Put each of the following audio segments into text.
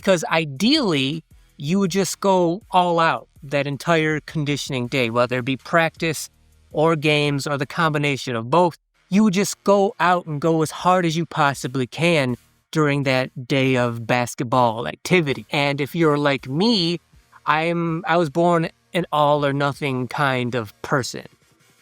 Because ideally, you would just go all out that entire conditioning day, whether it be practice or games or the combination of both. You would just go out and go as hard as you possibly can during that day of basketball activity. And if you're like me, I was born an all or nothing kind of person.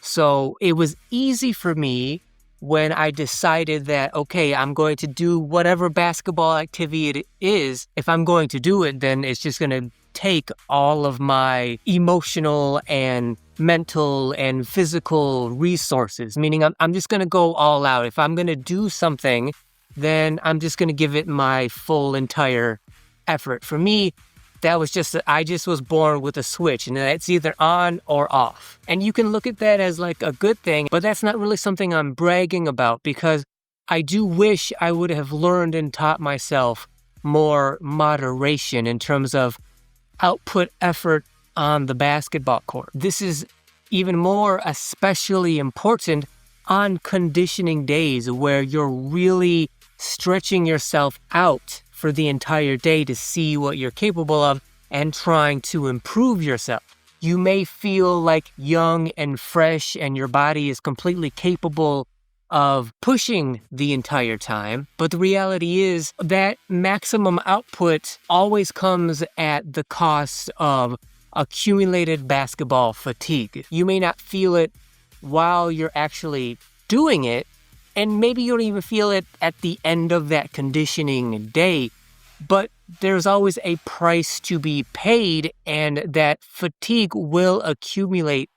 So it was easy for me when I decided that, okay, I'm going to do whatever basketball activity it is. If I'm going to do it, then it's just going to take all of my emotional and mental and physical resources, meaning I'm just going to go all out. If I'm going to do something, then I'm just going to give it my full entire effort. For me, that was just, I just was born with a switch, and it's either on or off. And you can look at that as like a good thing, but that's not really something I'm bragging about, because I do wish I would have learned and taught myself more moderation in terms of output effort on the basketball court. This is even more especially important on conditioning days where you're really stretching yourself out for the entire day to see what you're capable of and trying to improve yourself. You may feel like young and fresh and your body is completely capable of pushing the entire time, but the reality is that maximum output always comes at the cost of accumulated basketball fatigue. You may not feel it while you're actually doing it, and maybe you don't even feel it at the end of that conditioning day, but there's always a price to be paid, and that fatigue will accumulate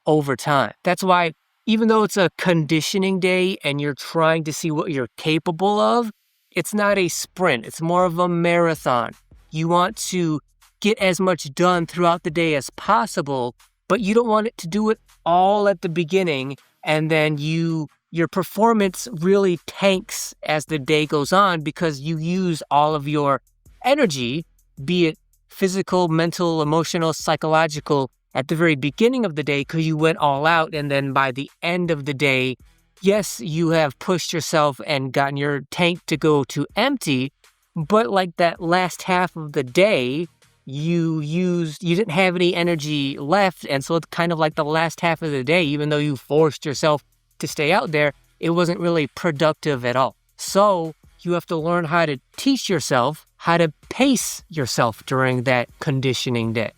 over time. That's why even though it's a conditioning day and you're trying to see what you're capable of, it's not a sprint. It's more of a marathon. You want to get as much done throughout the day as possible, but you don't want it to do it all at the beginning, and then your performance really tanks as the day goes on because you use all of your energy, be it physical, mental, emotional, psychological, at the very beginning of the day because you went all out, and then by the end of the day, yes, you have pushed yourself and gotten your tank to go to empty, but like that last half of the day, you didn't have any energy left, and so it's kind of like the last half of the day, even though you forced yourself to stay out there, it wasn't really productive at all. So you have to learn how to teach yourself how to pace yourself during that conditioning day.